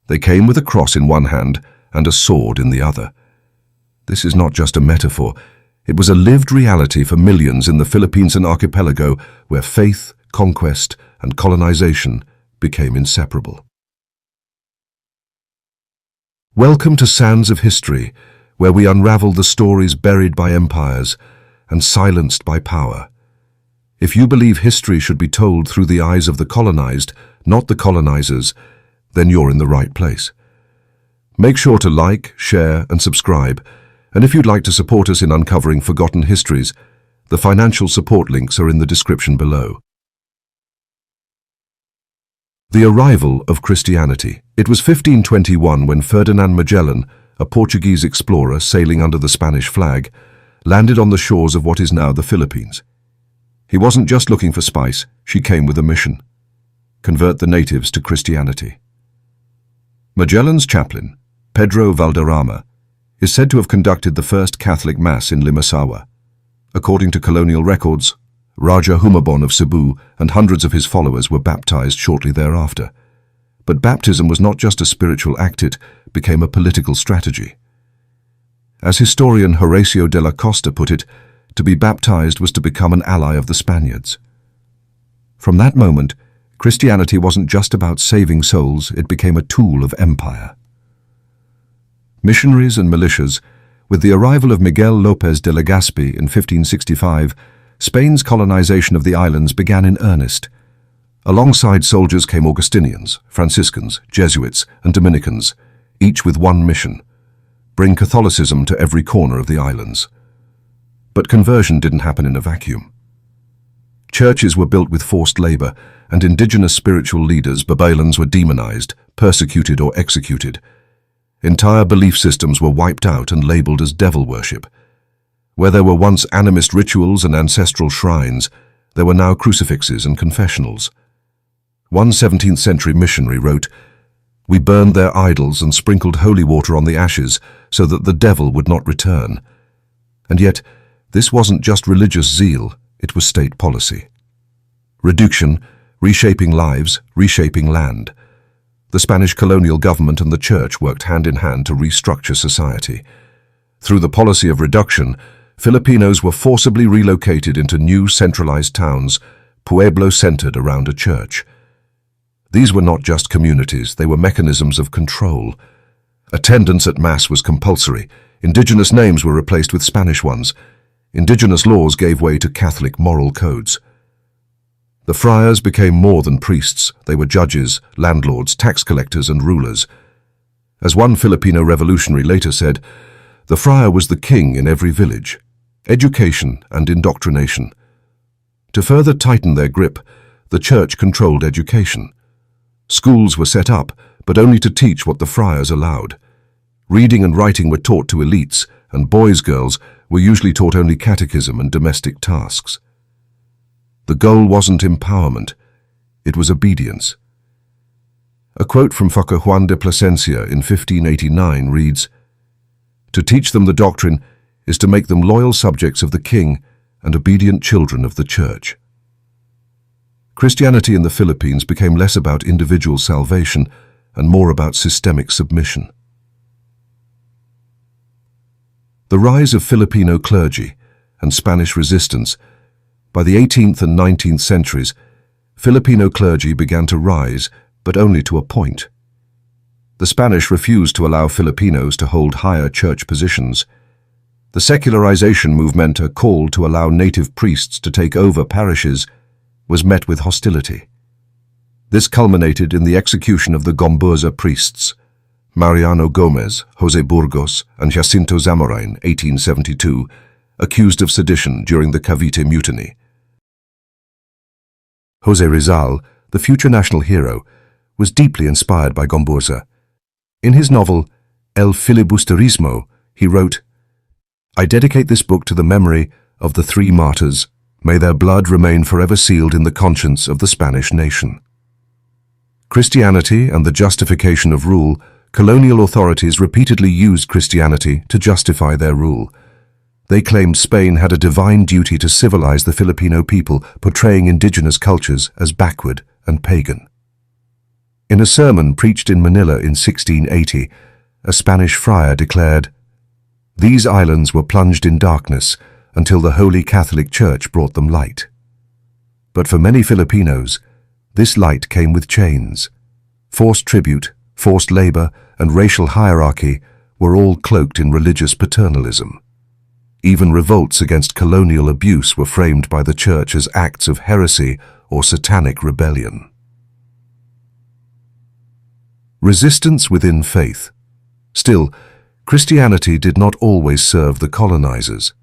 They came with a cross in one hand and a sword in the other. This is not just a metaphor. It was a lived reality for millions in the Philippines and archipelago where faith, conquest, and colonization became inseparable. Welcome to Sands of History, where we unravel the stories buried by empires and silenced by power. If you believe history should be told through the eyes of the colonized, not the colonizers, then you're in the right place. Make sure to like, share, and subscribe. And if you'd like to support us in uncovering forgotten histories, the financial support links are in the description below. The arrival of Christianity. It was 1521 when Ferdinand Magellan, a Portuguese explorer sailing under the Spanish flag, landed on the shores of what is now the Philippines. He wasn't just looking for spice, she came with a mission: convert the natives to Christianity. Magellan's chaplain, Pedro Valderrama, is said to have conducted the first Catholic Mass in Limasawa. According to colonial records, Raja Humabon of Cebu and hundreds of his followers were baptized shortly thereafter. But baptism was not just a spiritual act, it became a political strategy. As historian Horacio de la Costa put it, to be baptized was to become an ally of the Spaniards. From that moment, Christianity wasn't just about saving souls, it became a tool of empire. Missionaries and militias. With the arrival of Miguel López de Legazpi in 1565, Spain's colonization of the islands began in earnest. Alongside soldiers came Augustinians, Franciscans, Jesuits, and Dominicans, each with one mission: bring Catholicism to every corner of the islands. But conversion didn't happen in a vacuum. Churches were built with forced labor, and indigenous spiritual leaders, Babaylanes, were demonized, persecuted, or executed. Entire belief systems were wiped out and labeled as devil worship. Where there were once animist rituals and ancestral shrines, there were now crucifixes and confessionals. One 17th century missionary wrote, "We burned their idols and sprinkled holy water on the ashes so that the devil would not return." And yet, this wasn't just religious zeal, it was state policy. Reduction, reshaping lives, reshaping land. The Spanish colonial government and the church worked hand in hand to restructure society. Through the policy of reduction, Filipinos were forcibly relocated into new centralized towns, pueblos centered around a church. These were not just communities, they were mechanisms of control. Attendance at Mass was compulsory. Indigenous names were replaced with Spanish ones. Indigenous laws gave way to Catholic moral codes. The friars became more than priests. They were judges, landlords, tax collectors, and rulers. As one Filipino revolutionary later said, the friar was the king in every village. Education and indoctrination. To further tighten their grip, the church controlled education. Schools were set up, but only to teach what the friars allowed. Reading and writing were taught to elites, and girls were usually taught only catechism and domestic tasks. The goal wasn't empowerment, it was obedience. A quote from Father Juan de Plasencia in 1589 reads, "To teach them the doctrine is to make them loyal subjects of the king and obedient children of the church." Christianity in the Philippines became less about individual salvation and more about systemic submission. The rise of Filipino clergy and Spanish resistance. By the 18th and 19th centuries, Filipino clergy began to rise, but only to a point. The Spanish refused to allow Filipinos to hold higher church positions. The secularization movement, a call to allow native priests to take over parishes, was met with hostility. This culminated in the execution of the Gomburza priests, Mariano Gomez, Jose Burgos, and Jacinto Zamorain, 1872, accused of sedition during the Cavite Mutiny. Jose Rizal, the future national hero, was deeply inspired by Gomburza. In his novel, El Filibusterismo, he wrote, "I dedicate this book to the memory of the three martyrs. May their blood remain forever sealed in the conscience of the Spanish nation." Christianity and the justification of rule. Colonial authorities repeatedly used Christianity to justify their rule. They claimed Spain had a divine duty to civilize the Filipino people, portraying indigenous cultures as backward and pagan. In a sermon preached in Manila in 1680, a Spanish friar declared, "These islands were plunged in darkness until the Holy Catholic Church brought them light." But for many Filipinos, this light came with chains. Forced tribute, forced labor, and racial hierarchy were all cloaked in religious paternalism. Even revolts against colonial abuse were framed by the Church as acts of heresy or satanic rebellion. Resistance within faith. Still, Christianity did not always serve the colonizers.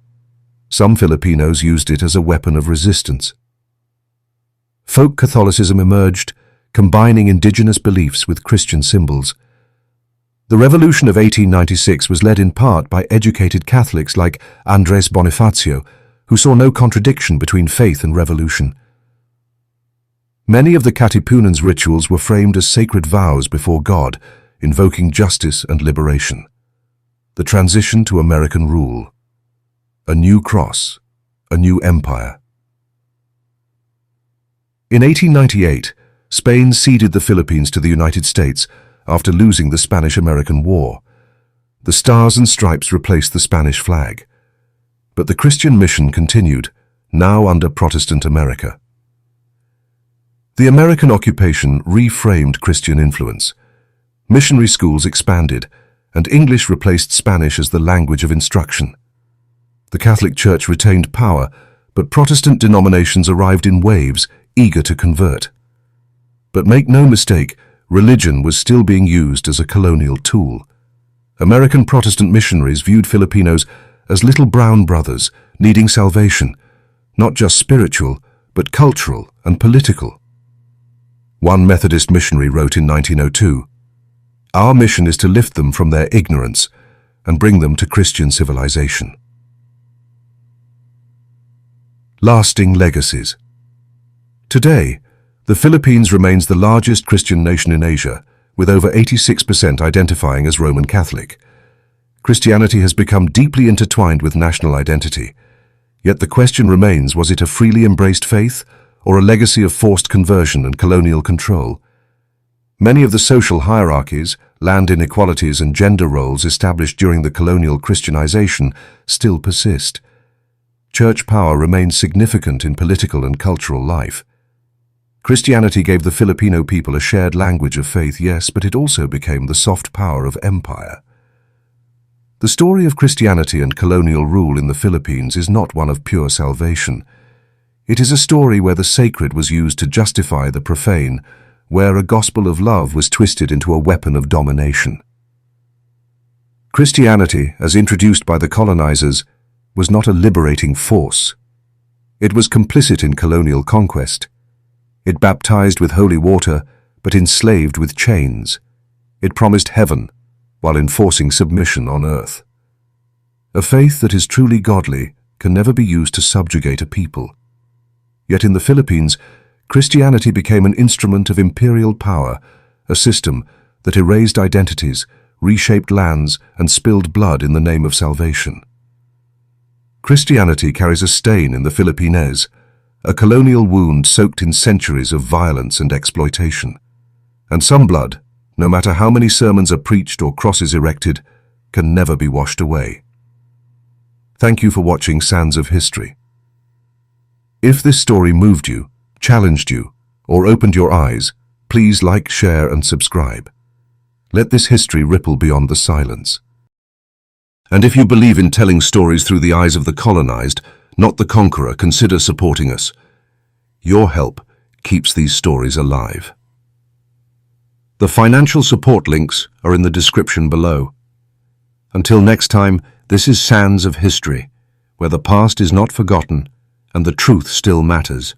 Some Filipinos used it as a weapon of resistance. Folk Catholicism emerged, combining indigenous beliefs with Christian symbols. The Revolution of 1896 was led in part by educated Catholics like Andres Bonifacio, who saw no contradiction between faith and revolution. Many of the Katipunan's rituals were framed as sacred vows before God, invoking justice and liberation. The transition to American rule. A new cross, a new empire. In 1898, Spain ceded the Philippines to the United States after losing the Spanish-American War. The stars and stripes replaced the Spanish flag. But the Christian mission continued, now under Protestant America. The American occupation reframed Christian influence. Missionary schools expanded, and English replaced Spanish as the language of instruction. The Catholic Church retained power, but Protestant denominations arrived in waves, eager to convert. But make no mistake, religion was still being used as a colonial tool. American Protestant missionaries viewed Filipinos as little brown brothers needing salvation, not just spiritual, but cultural and political. One Methodist missionary wrote in 1902, "Our mission is to lift them from their ignorance and bring them to Christian civilization." Lasting legacies. Today, the Philippines remains the largest Christian nation in Asia, with over 86% identifying as Roman Catholic. Christianity has become deeply intertwined with national identity. Yet the question remains, was it a freely embraced faith, or a legacy of forced conversion and colonial control? Many of the social hierarchies, land inequalities and gender roles established during the colonial Christianization still persist. Church power remains significant in political and cultural life. Christianity gave the Filipino people a shared language of faith, yes, but it also became the soft power of empire. The story of Christianity and colonial rule in the Philippines is not one of pure salvation. It is a story where the sacred was used to justify the profane, where a gospel of love was twisted into a weapon of domination. Christianity, as introduced by the colonizers, was not a liberating force. It was complicit in colonial conquest. It baptized with holy water, but enslaved with chains. It promised heaven, while enforcing submission on earth. A faith that is truly godly can never be used to subjugate a people. Yet in the Philippines, Christianity became an instrument of imperial power, a system that erased identities, reshaped lands, and spilled blood in the name of salvation. Christianity carries a stain in the Filipines, a colonial wound soaked in centuries of violence and exploitation. And some blood, no matter how many sermons are preached or crosses erected, can never be washed away. Thank you for watching Sands of History. If this story moved you, challenged you, or opened your eyes, please like, share, and subscribe. Let this history ripple beyond the silence. And if you believe in telling stories through the eyes of the colonized, not the conqueror, consider supporting us. Your help keeps these stories alive. The financial support links are in the description below. Until next time, this is Sands of History, where the past is not forgotten and the truth still matters.